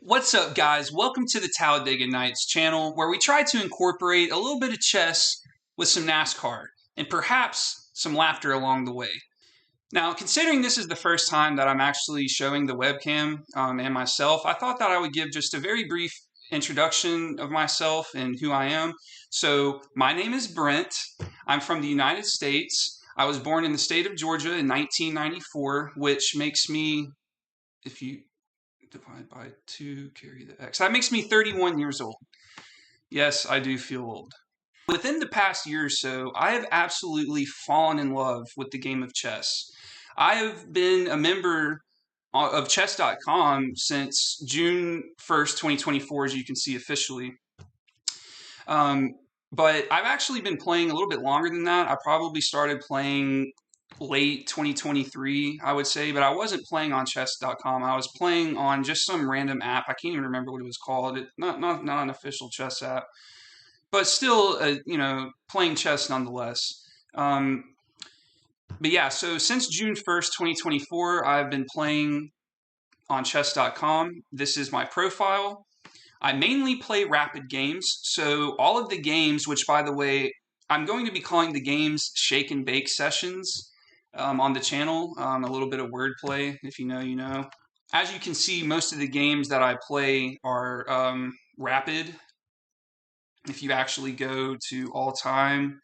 What's up, guys? Welcome to the Talladega Knights channel, where we try to incorporate a little bit of chess with some NASCAR, and perhaps some laughter along the way. Now, considering this is the first time that I'm actually showing the webcam and myself, I thought that I would give just a very brief introduction of myself and who I am. So, my name is Brent. I'm from the United States. I was born in the state of Georgia in 1994, which makes me, if you divide by 2, carry the x. That makes me 31 years old. Yes, I do feel old. Within the past year or so, I have absolutely fallen in love with the game of chess. I have been a member of chess.com since June 1st, 2024, as you can see officially. But I've actually been playing a little bit longer than that. I probably started playing late 2023, I would say, but I wasn't playing on chess.com. I was playing on just some random app. I can't even remember what it was called. Not an official chess app, but still, playing chess nonetheless. But yeah, so since June 1st, 2024, I've been playing on chess.com. This is my profile. I mainly play rapid games. So all of the games, which by the way, I'm going to be calling the games shake and bake sessions on the channel. A little bit of wordplay, if you know, you know. As you can see, most of the games that I play are rapid. If you actually go to all time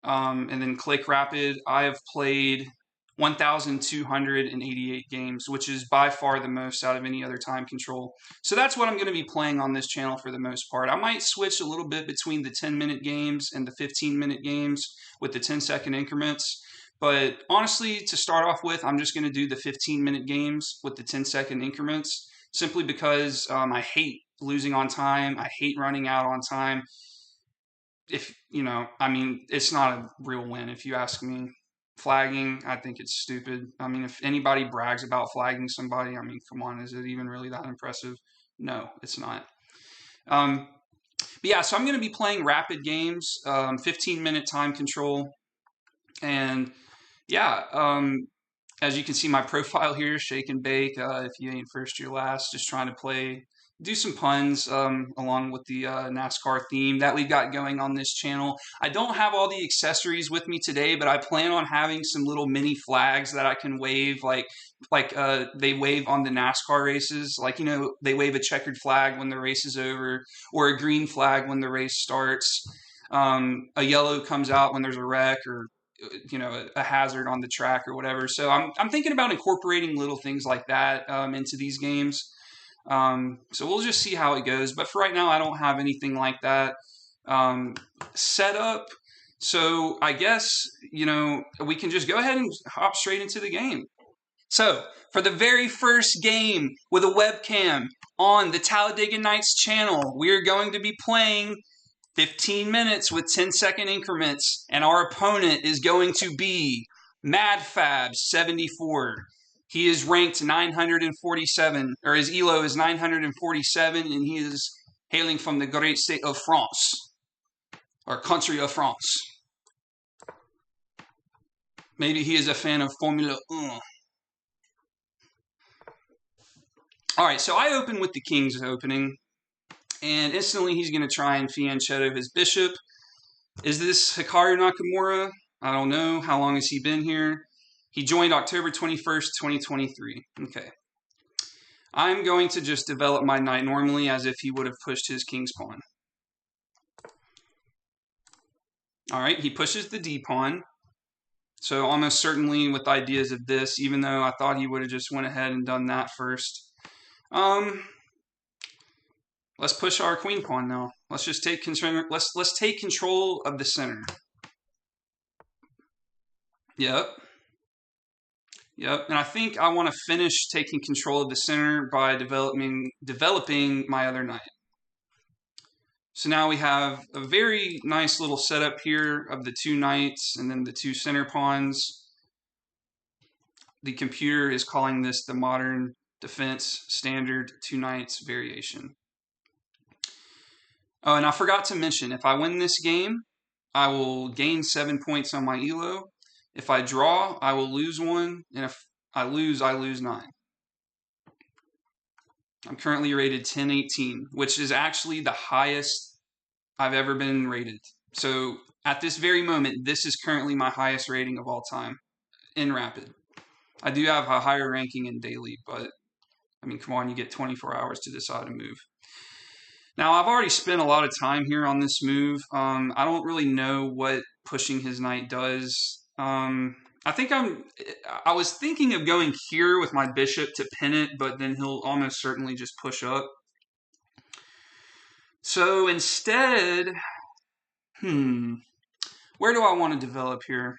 and then click rapid, I have played 1,288 games, which is by far the most out of any other time control. So that's what I'm going to be playing on this channel for the most part. I might switch a little bit between the 10-minute games and the 15-minute games with the 10-second increments. But honestly, to start off with, I'm just going to do the 15-minute games with the 10-second increments, simply because I hate losing on time. I hate running out on time. It's not a real win, if you ask me. Flagging, I think it's stupid. I mean, if anybody brags about flagging somebody, I mean, come on, is it even really that impressive? No, it's not. But yeah, so I'm going to be playing rapid games, 15-minute time control. And yeah, as you can see, my profile here, shake and bake. If you ain't first, you're last. Just trying to do some puns along with the NASCAR theme that we've got going on this channel. I don't have all the accessories with me today, but I plan on having some little mini flags that I can wave, like they wave on the NASCAR races. Like, they wave a checkered flag when the race is over, or a green flag when the race starts. A yellow comes out when there's a wreck, or a hazard on the track or whatever. So I'm thinking about incorporating little things like that into these games. So we'll just see how it goes. But for right now, I don't have anything like that set up. So I guess, we can just go ahead and hop straight into the game. So for the very first game with a webcam on the Talladega Knights channel, we're going to be playing 15 minutes with 10-second increments, and our opponent is going to be MadFab74. He is ranked 947, or his ELO is 947, and he is hailing from the great state of France, or country of France. Maybe he is a fan of Formula 1. Alright, so I open with the King's opening. And instantly he's going to try and fianchetto his bishop. Is this Hikaru Nakamura? I don't know. How long has he been here? He joined October 21st, 2023. Okay. I'm going to just develop my knight normally as if he would have pushed his king's pawn. Alright, he pushes the d pawn. So almost certainly with ideas of this, even though I thought he would have just went ahead and done that first. Let's push our queen pawn now. Let's just take control. Let's take control of the center. Yep. And I think I want to finish taking control of the center by developing my other knight. So now we have a very nice little setup here of the two knights and then the two center pawns. The computer is calling this the modern defense standard two knights variation. Oh, and I forgot to mention, if I win this game, I will gain 7 points on my ELO. If I draw, I will lose 1. And if I lose 9. I'm currently rated 1018, which is actually the highest I've ever been rated. So at this very moment, this is currently my highest rating of all time in Rapid. I do have a higher ranking in Daily, but I mean, come on, you get 24 hours to decide a move. Now, I've already spent a lot of time here on this move. I don't really know what pushing his knight does. I was thinking of going here with my bishop to pin it, but then he'll almost certainly just push up. So instead, where do I want to develop here?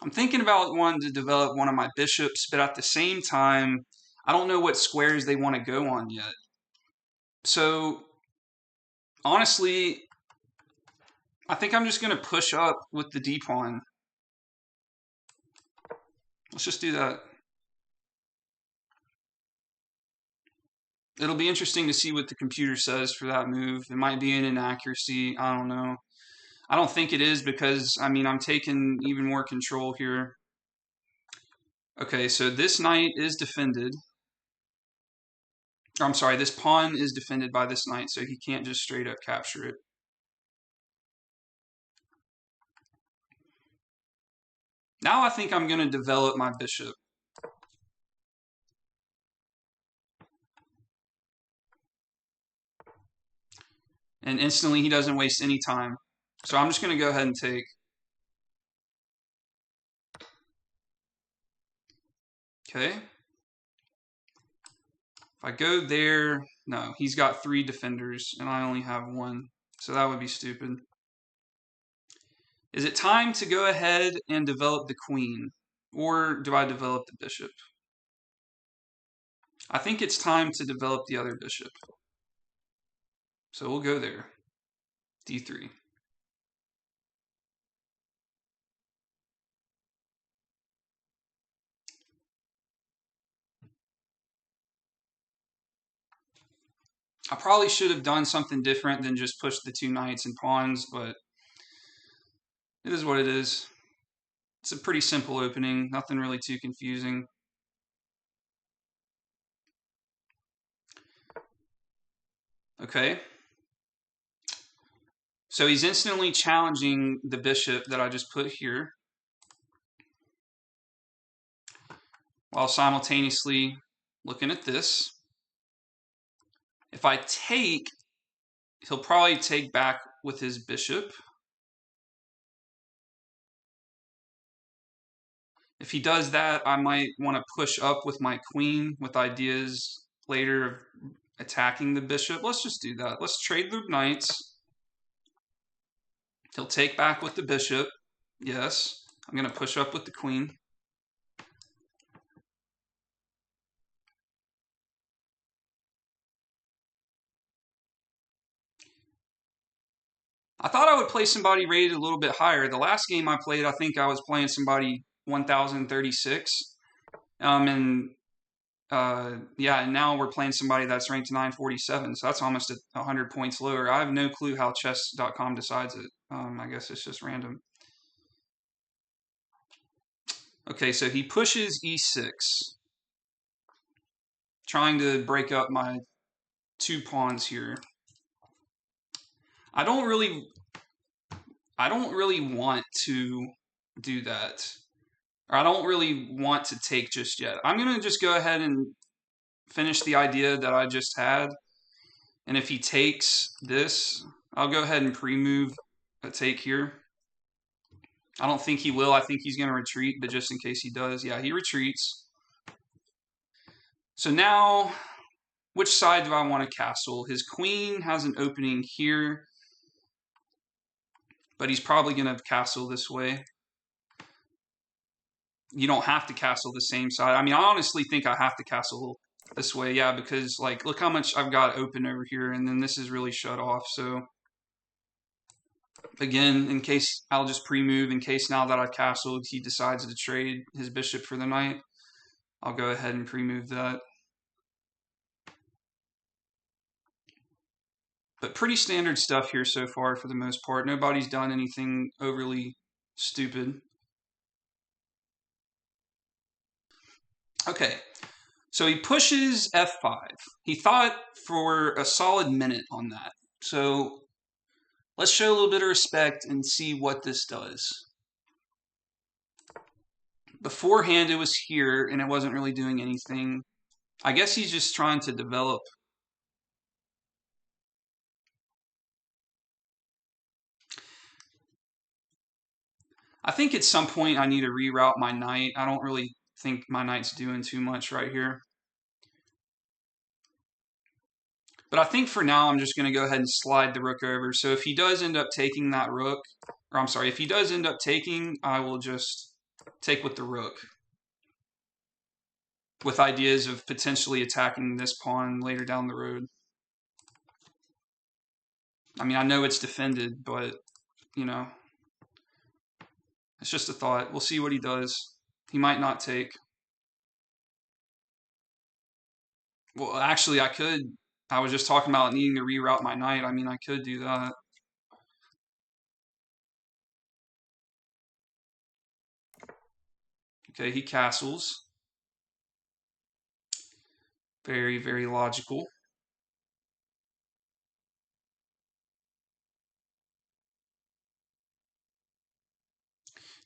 I'm thinking about wanting to develop one of my bishops, but at the same time, I don't know what squares they want to go on yet. So honestly, I think I'm just going to push up with the d-pawn. Let's just do that. It'll be interesting to see what the computer says for that move. It might be an inaccuracy. I don't know. I don't think it is because, I mean, I'm taking even more control here. Okay, so this knight is defended. I'm sorry, this pawn is defended by this knight, so he can't just straight up capture it. Now I think I'm going to develop my bishop. And instantly he doesn't waste any time. So I'm just going to go ahead and take. Okay. If I go there, no, he's got 3 defenders and I only have 1. So that would be stupid. Is it time to go ahead and develop the queen? Or do I develop the bishop? I think it's time to develop the other bishop. So we'll go there. D3. I probably should have done something different than just push the 2 knights and pawns, but it is what it is. It's a pretty simple opening, nothing really too confusing. Okay. So he's instantly challenging the bishop that I just put here, while simultaneously looking at this. If I take, he'll probably take back with his bishop. If he does that, I might want to push up with my queen with ideas later of attacking the bishop. Let's just do that. Let's trade the knights. He'll take back with the bishop. Yes. I'm going to push up with the queen. I thought I would play somebody rated a little bit higher. The last game I played, I think I was playing somebody 1036. And now we're playing somebody that's ranked 947. So that's almost 100 points lower. I have no clue how chess.com decides it. I guess it's just random. Okay, so he pushes e6, trying to break up my 2 pawns here. I don't really want to do that. Or I don't really want to take just yet. I'm going to just go ahead and finish the idea that I just had. And if he takes this, I'll go ahead and pre-move a take here. I don't think he will. I think he's going to retreat, but just in case he does, yeah, he retreats. So now, which side do I want to castle? His queen has an opening here, but he's probably going to castle this way. You don't have to castle the same side. I mean, I honestly think I have to castle this way, yeah, because, like, look how much I've got open over here, and then this is really shut off, so again, in case I'll just pre-move, in case now that I've castled, he decides to trade his bishop for the knight, I'll go ahead and pre-move that. But pretty standard stuff here so far for the most part. Nobody's done anything overly stupid. Okay, So he pushes f5. He thought for a solid minute on that. So let's show a little bit of respect and see what this does. Beforehand, it was here, and it wasn't really doing anything. I guess he's just trying to develop. I think at some point I need to reroute my knight. I don't really think my knight's doing too much right here. But I think for now I'm just going to go ahead and slide the rook over. So if he does end up taking that rook, or I'm sorry, if he does end up taking, I will just take with the rook, with ideas of potentially attacking this pawn later down the road. I mean, I know it's defended, but, you know, it's just a thought. We'll see what he does. He might not take. Well, actually, I could. I was just talking about needing to reroute my knight. I mean, I could do that. Okay, he castles. Very, very logical.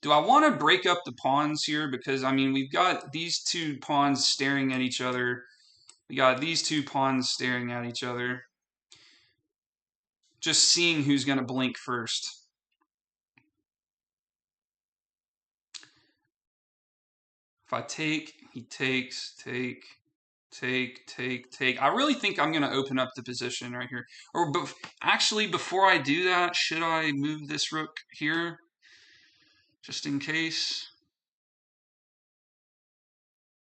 Do I want to break up the pawns here? Because, I mean, we've got these two pawns staring at each other. We got these two pawns staring at each other. Just seeing who's going to blink first. If I take, he takes, take, take. I really think I'm going to open up the position right here. Or actually, before I do that, should I move this rook here? Just in case.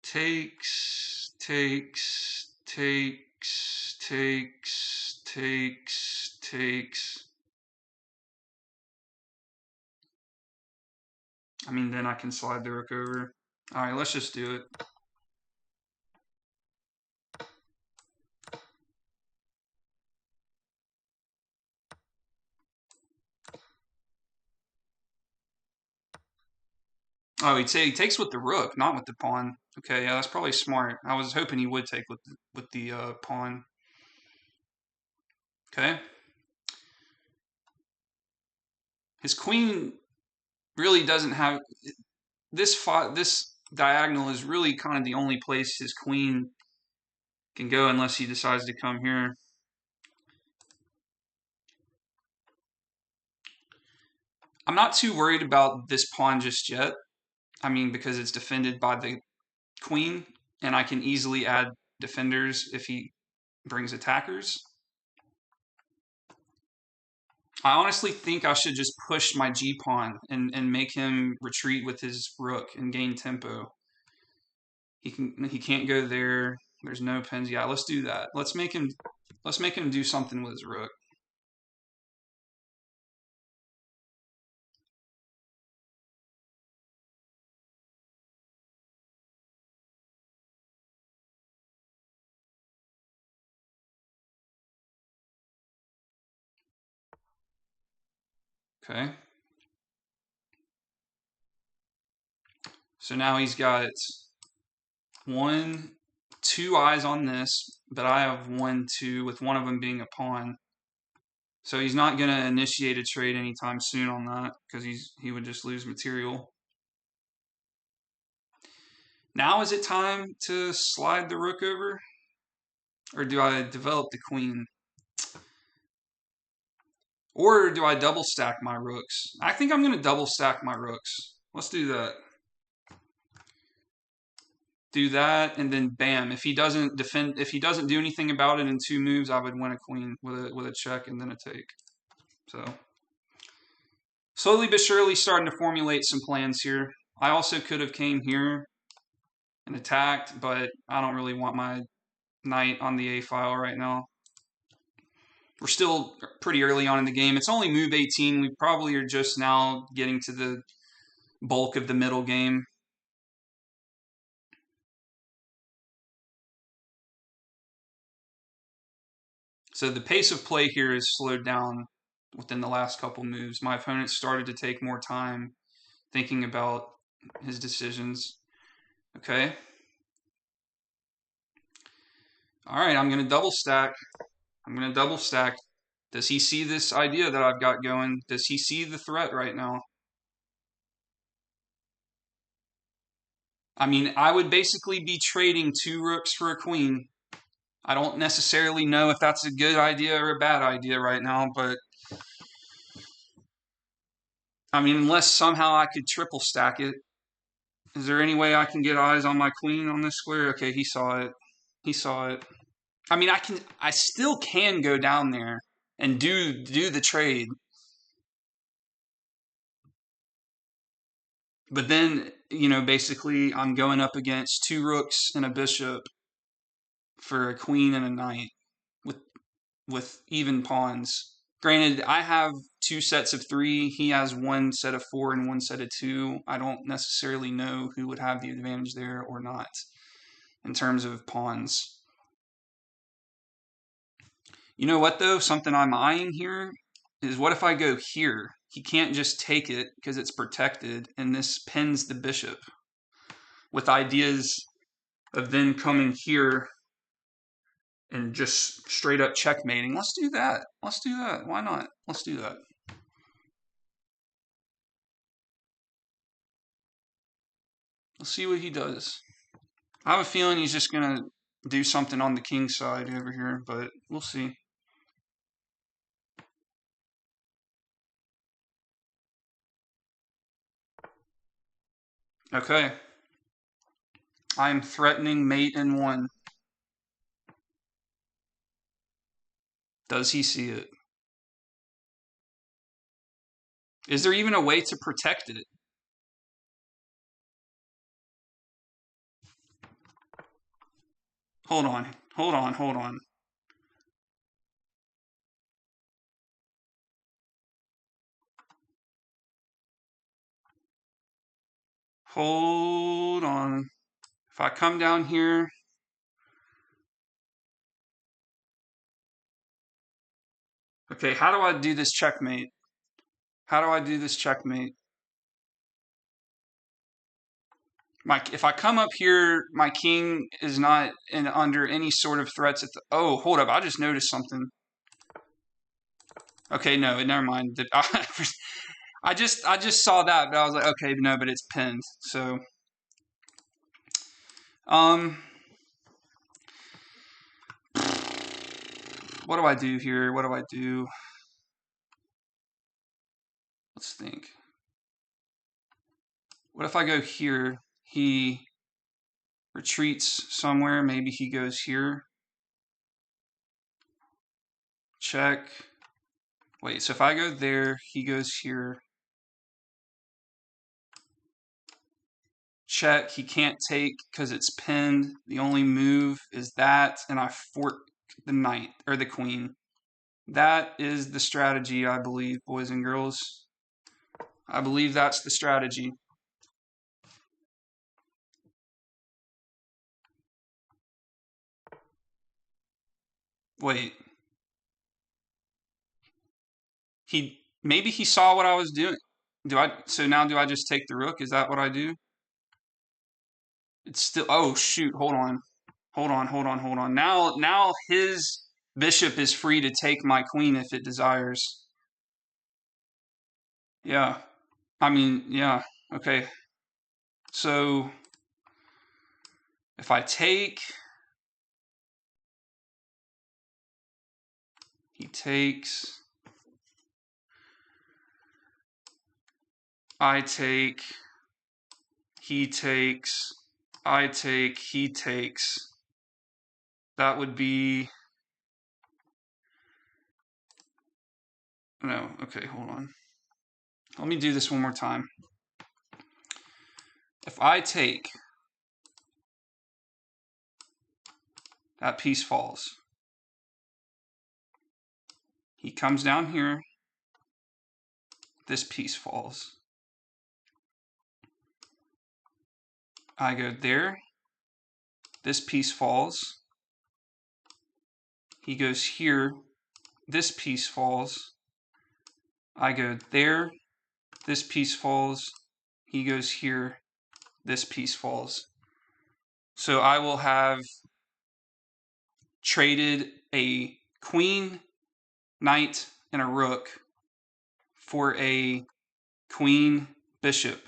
Takes, takes, takes, takes, takes, takes. I mean, then I can slide the rook over. All right, let's just do it. Oh, he takes with the rook, not with the pawn. Okay, yeah, that's probably smart. I was hoping he would take with the pawn. Okay. His queen really doesn't have this diagonal is really kind of the only place his queen can go unless he decides to come here. I'm not too worried about this pawn just yet. I mean, because it's defended by the queen, and I can easily add defenders if he brings attackers. I honestly think I should just push my g-pawn and make him retreat with his rook and gain tempo. He can't go there. There's no pins. Yeah, let's do that. Let's make him do something with his rook. Okay. So now he's got two eyes on this, but I have 1, 2, with one of them being a pawn. So he's not going to initiate a trade anytime soon on that because he would just lose material. Now is it time to slide the rook over? Or do I develop the queen? Or do I double stack my rooks? I think I'm going to double stack my rooks. Let's do that. Do that, and then bam. If he doesn't do anything about it in 2 moves, I would win a queen with a check and then a take. So slowly but surely starting to formulate some plans here. I also could have came here and attacked, but I don't really want my knight on the A file right now. We're still pretty early on in the game. It's only move 18. We probably are just now getting to the bulk of the middle game. So the pace of play here is slowed down within the last couple moves. My opponent started to take more time thinking about his decisions. Okay. All right, I'm going to double stack. I'm going to double stack. Does he see this idea that I've got going? Does he see the threat right now? I mean, I would basically be trading 2 rooks for a queen. I don't necessarily know if that's a good idea or a bad idea right now, but I mean, unless somehow I could triple stack it. Is there any way I can get eyes on my queen on this square? Okay, he saw it. He saw it. I mean, I still can go down there and do the trade. But then, basically I'm going up against 2 rooks and a bishop for a queen and a knight with even pawns. Granted, I have 2 sets of 3. He has 1 set of 4 and 1 set of 2. I don't necessarily know who would have the advantage there or not in terms of pawns. You know what though? Something I'm eyeing here is what if I go here? He can't just take it because it's protected, and this pins the bishop with ideas of then coming here and just straight up checkmating. Let's do that. Let's do that. Why not? Let's do that. Let's see what he does. I have a feeling he's just going to do something on the king side over here, but we'll see. Okay. I'm threatening mate in 1. Does he see it? Is there even a way to protect it? Hold on. Hold on. Hold on. Hold on. If I come down here, okay, how do I do this checkmate? How do I do this checkmate? If I come up here, my king is not under any sort of threats. Oh, hold up! I just noticed something. Okay, no, never mind. I just saw that, but I was like, okay, no, but it's pinned. So, um, what do I do here? What do I do? Let's think. What if I go here? He retreats somewhere. Maybe he goes here. Check. Wait, so if I go there, he goes here. Check. He can't take because it's pinned. The only move is that, and I fork the knight or the queen. That is the strategy, I believe, boys and girls. I believe that's the strategy. Wait. Maybe he saw what I was doing. So now do I just take the rook? Is that what I do? It's still, oh shoot, hold on. Hold on, hold on, hold on. Now his bishop is free to take my queen if it desires. Yeah. I mean, yeah. Okay. So if I take, he takes, I take, he takes, I take, he takes. That would be, no, okay, hold on. Let me do this one more time. If I take, that piece falls. He comes down here, this piece falls. I go there, this piece falls. He goes here, this piece falls. I go there, this piece falls. He goes here, this piece falls. So I will have traded a queen, knight, and a rook for a queen, bishop,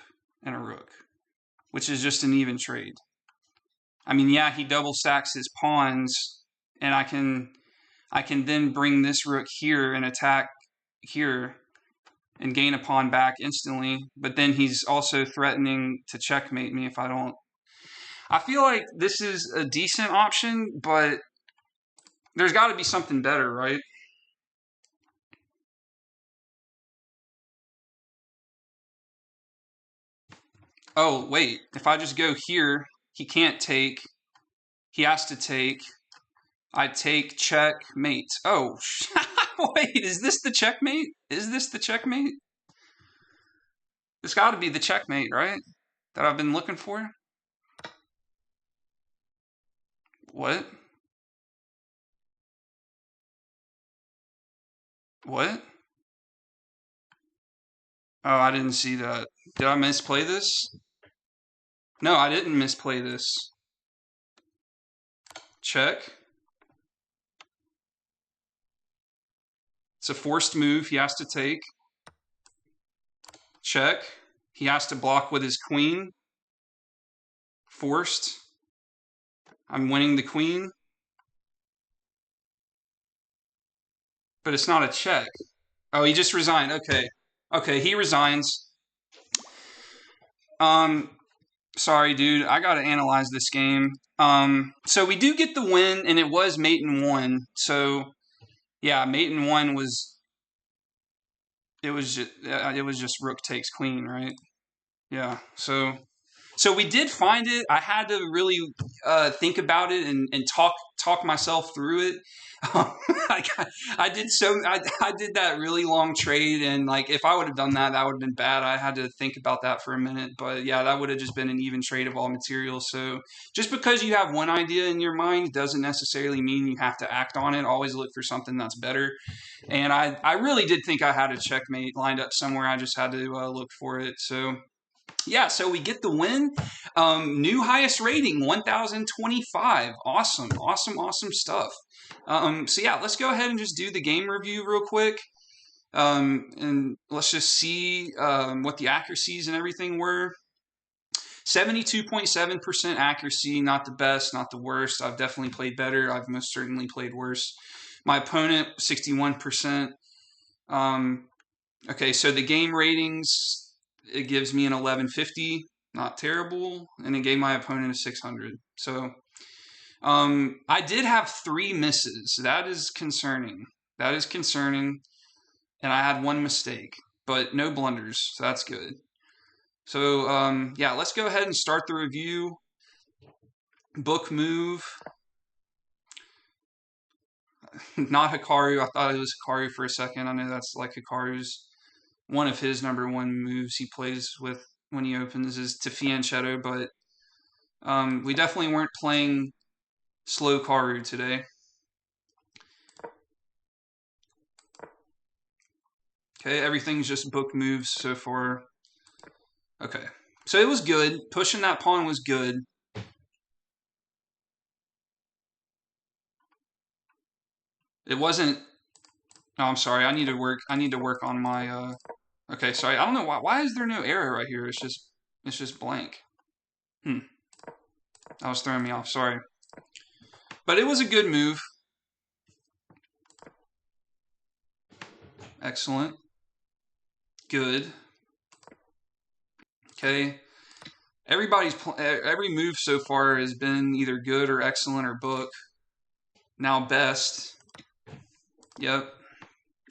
and a rook, which is just an even trade. I mean, yeah, he double stacks his pawns, and I can then bring this rook here and attack here and gain a pawn back instantly, but then he's also threatening to checkmate me if I don't. I feel like this is a decent option, but there's got to be something better, right? Oh, wait, if I just go here, he can't take. He has to take. I take checkmate. Oh, wait, is this the checkmate? Is this the checkmate? This got to be the checkmate, right? That I've been looking for? What? What? Oh, I didn't see that. Did I misplay this? No, I didn't misplay this. Check. It's a forced move he has to take. Check. He has to block with his queen. Forced. I'm winning the queen. But it's not a check. Oh, he just resigned. Okay. Okay, he resigns. Sorry, dude. I gotta analyze this game. So we do get the win, and it was mate in one. So, yeah, mate in one was. It was just rook takes queen, right? Yeah. So we did find it. I had to really think about it and talk myself through it. I did that really long trade, and like if I would have done that, that would have been bad. I had to think about that for a minute, but yeah, that would have just been an even trade of all materials. So just because you have one idea in your mind doesn't necessarily mean you have to act on it. Always look for something that's better. And I really did think I had a checkmate lined up somewhere. I just had to look for it. So yeah, so we get the win. New highest rating, 1,025. Awesome, awesome, awesome stuff. So yeah, let's go ahead and just do the game review real quick. And let's just see what the accuracies and everything were. 72.7% accuracy, not the best, not the worst. I've definitely played better. I've most certainly played worse. My opponent, 61%. Okay, so the game ratings, it gives me an 1150, not terrible, and it gave my opponent a 600. So I did have 3 misses. That is concerning. That is concerning, and I had 1 mistake, but no blunders, so that's good. So yeah, let's go ahead and start the review. Book move. Not Hikaru. I thought it was Hikaru for a second. I know that's like Hikaru's one of his number 1 moves he plays with when he opens is to fianchetto, but we definitely weren't playing slow Karu today. Okay, everything's just book moves so far. Okay, so it was good. Pushing that pawn was good. It wasn't. Oh, I'm sorry. I need to work on my. Okay, sorry. I don't know why is there no arrow right here. It's just blank. That was throwing me off. Sorry. But it was a good move. Excellent. Good. Okay. Every move so far has been either good or excellent or book. Now best. Yep.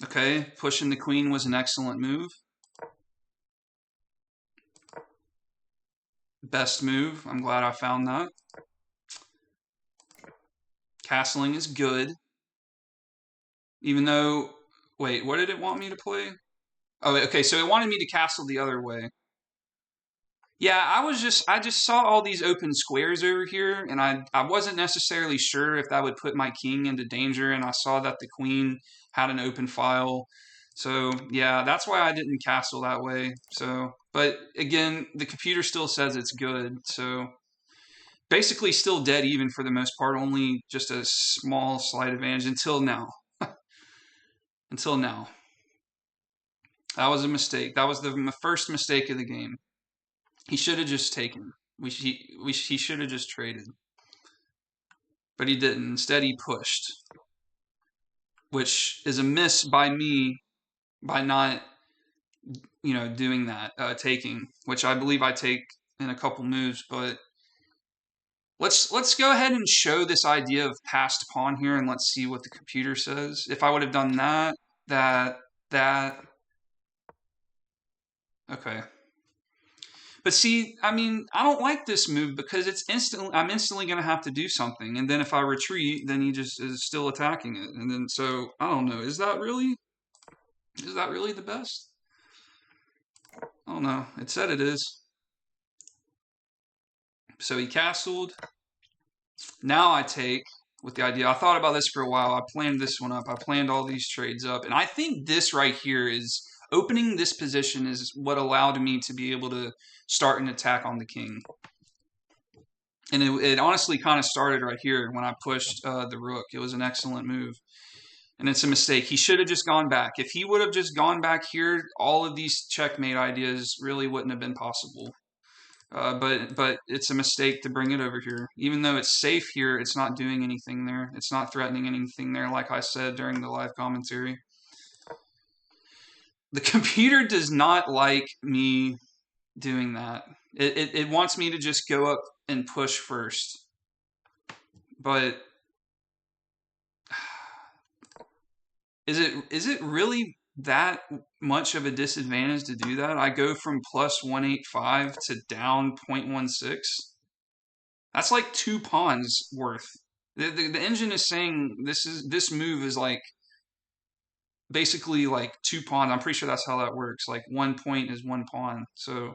Okay. Pushing the queen was an excellent move. Best move. I'm glad I found that. Castling is good. Even though, wait, what did it want me to play? Oh, okay, so it wanted me to castle the other way. Yeah, I just saw all these open squares over here, and I wasn't necessarily sure if that would put my king into danger, and I saw that the queen had an open file. So, yeah, that's why I didn't castle that way. So, but again, the computer still says it's good. So, Basically still dead even for the most part, only just a small slight advantage until now. Until now. That was a mistake. That was the first mistake of the game. He should have just taken. He should have just traded. But he didn't. Instead, he pushed, which is a miss by me by not, doing that, taking, which I believe I take in a couple moves. But let's go ahead and show this idea of passed pawn here, and let's see what the computer says. If I would have done that, okay. But see, I mean, I don't like this move because I'm instantly going to have to do something. And then if I retreat, then he just is still attacking it. And then, so, I don't know. Is that really the best? I don't know. It said it is. So he castled. Now I take with the idea. I thought about this for a while. I planned this one up. I planned all these trades up. And I think this right here is opening this position is what allowed me to be able to start an attack on the king. And it honestly kind of started right here when I pushed the rook. It was an excellent move. And it's a mistake. He should have just gone back. If he would have just gone back here, all of these checkmate ideas really wouldn't have been possible. But it's a mistake to bring it over here. Even though it's safe here, it's not doing anything there. It's not threatening anything there, like I said during the live commentary. The computer does not like me doing that. It wants me to just go up and push first. But is it really that much of a disadvantage to do that? I go from plus 185 to down 0.16. That's like 2 pawns worth. The engine is saying this move is like basically like 2 pawns. I'm pretty sure that's how that works. Like 1 point is 1 pawn. So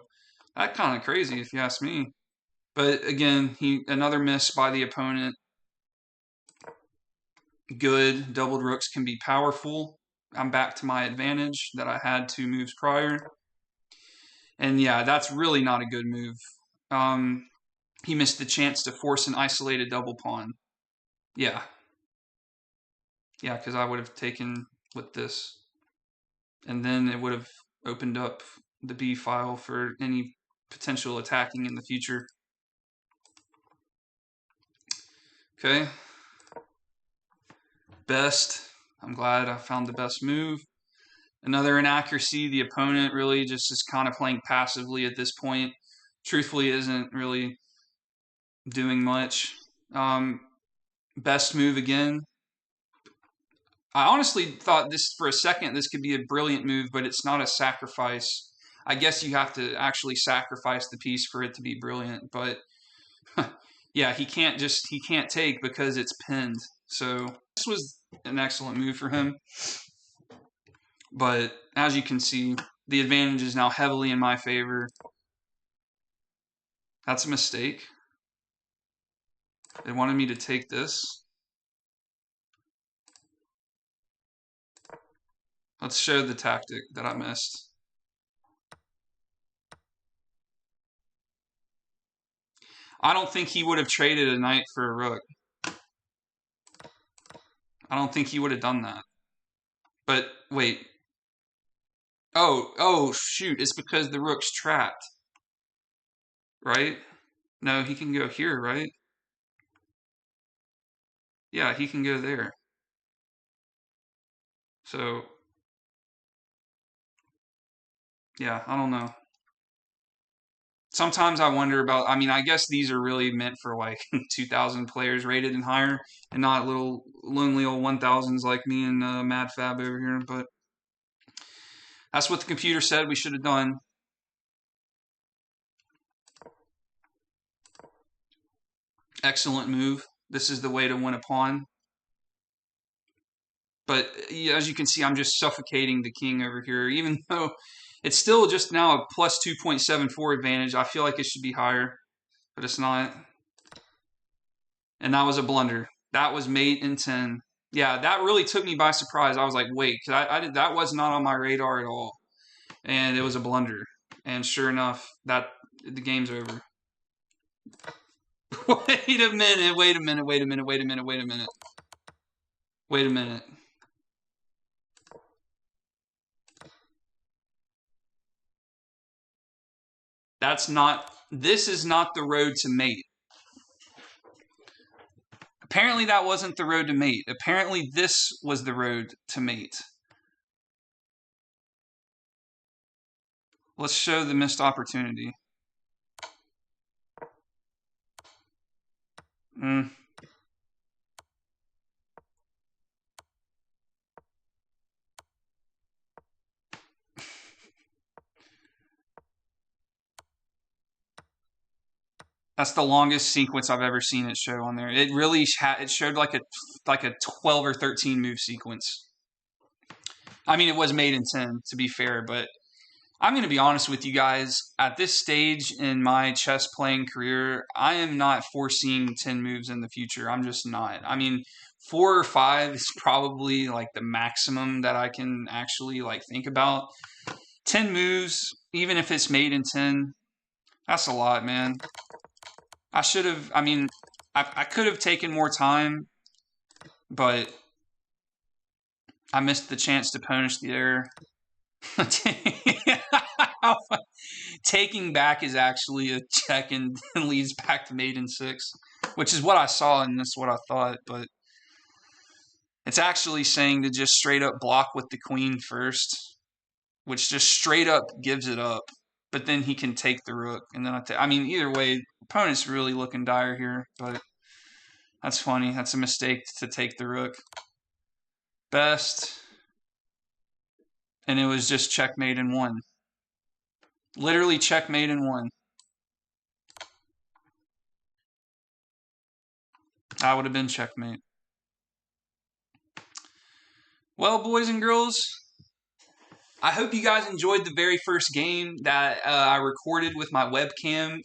that's kind of crazy if you ask me. But again, another miss by the opponent. Good. Doubled rooks can be powerful. I'm back to my advantage that I had 2 moves prior. And yeah, that's really not a good move. He missed the chance to force an isolated double pawn. Yeah. Yeah, because I would have taken with this. And then it would have opened up the B file for any potential attacking in the future. Okay. Best. I'm glad I found the best move. Another inaccuracy. The opponent really just is kind of playing passively at this point. Truthfully, isn't really doing much. Best move again. I honestly thought this for a second, this could be a brilliant move, but it's not a sacrifice. I guess you have to actually sacrifice the piece for it to be brilliant. But yeah, he can't take because it's pinned. So this was an excellent move for him. But as you can see, the advantage is now heavily in my favor. That's a mistake. They wanted me to take this. Let's show the tactic that I missed. I don't think he would have traded a knight for a rook. I don't think he would have done that. But wait. Oh, shoot. It's because the rook's trapped. Right? No, he can go here, right? Yeah, he can go there. So, yeah, I don't know. Sometimes I wonder about, I mean, I guess these are really meant for like 2,000 players rated and higher, and not little lonely old 1,000s like me and Mad Fab over here. But that's what the computer said we should have done. Excellent move. This is the way to win a pawn. But yeah, as you can see, I'm just suffocating the king over here, even though it's still just now a plus 2.74 advantage. I feel like it should be higher, but it's not. And that was a blunder. That was mate in 10. Yeah, that really took me by surprise. I was like, wait, that was not on my radar at all. And it was a blunder. And sure enough, the game's over. Wait a minute, wait a minute, wait a minute, wait a minute, wait a minute. Wait a minute. This is not the road to mate. Apparently that wasn't the road to mate. Apparently this was the road to mate. Let's show the missed opportunity. That's the longest sequence I've ever seen it show on there. It really it showed like a 12 or 13 move sequence. I mean, it was made in 10 to be fair, but I'm going to be honest with you guys. At this stage in my chess playing career, I am not foreseeing 10 moves in the future. I'm just not. I mean, 4 or 5 is probably like the maximum that I can actually like think about. 10 moves, even if it's made in 10, that's a lot, man. I should have, I mean, I could have taken more time, but I missed the chance to punish the error. Taking back is actually a check and leads back to mate in 6, which is what I saw and that's what I thought, but it's actually saying to just straight up block with the queen first, which just straight up gives it up. But then he can take the rook, and then I mean, either way, opponent's really looking dire here, but that's funny. That's a mistake to take the rook. Best, and it was just checkmate in 1. Literally checkmate in 1. That would have been checkmate. Well, boys and girls, I hope you guys enjoyed the very first game that I recorded with my webcam.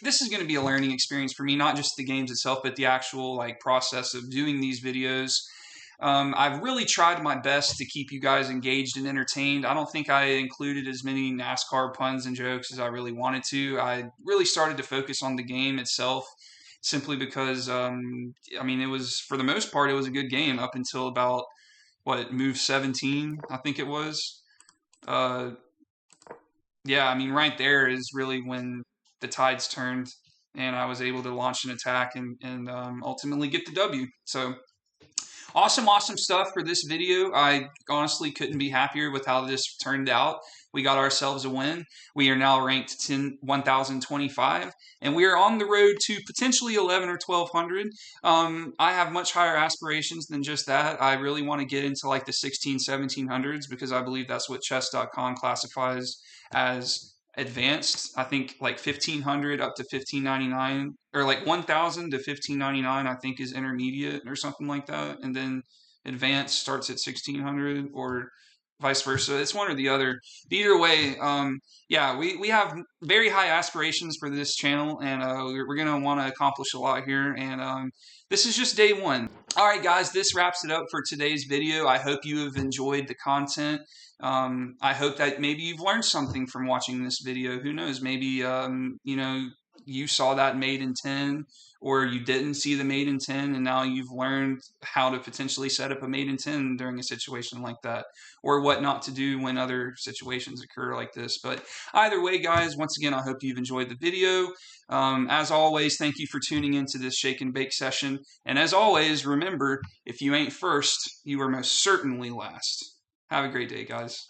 This is going to be a learning experience for me, not just the games itself, but the actual like process of doing these videos. I've really tried my best to keep you guys engaged and entertained. I don't think I included as many NASCAR puns and jokes as I really wanted to. I really started to focus on the game itself simply because, I mean, it was, for the most part, it was a good game up until about, move 17, I think it was. Yeah, I mean, right there is really when the tides turned and I was able to launch an attack and ultimately get the W. So awesome stuff for this video. I honestly couldn't be happier with how this turned out. We got ourselves a win. We are now ranked 1,025, and we are on the road to potentially 11 or 1,200. I have much higher aspirations than just that. I really want to get into like the 16, 1700s because I believe that's what chess.com classifies as advanced. I think like 1,500 up to 1,599, or like 1,000 to 1,599 I think is intermediate or something like that, and then advanced starts at 1,600 or vice versa. It's one or the other. But either way, yeah, we have very high aspirations for this channel, and we're going to want to accomplish a lot here, and this is just day 1. All right, guys, this wraps it up for today's video. I hope you have enjoyed the content. I hope that maybe you've learned something from watching this video. Who knows? Maybe, you know, you saw that mate in 10, or you didn't see the mate in 10, and now you've learned how to potentially set up a mate in 10 during a situation like that, or what not to do when other situations occur like this. But either way, guys, once again, I hope you've enjoyed the video. As always, thank you for tuning into this shake and bake session. And as always, remember, if you ain't first, you are most certainly last. Have a great day, guys.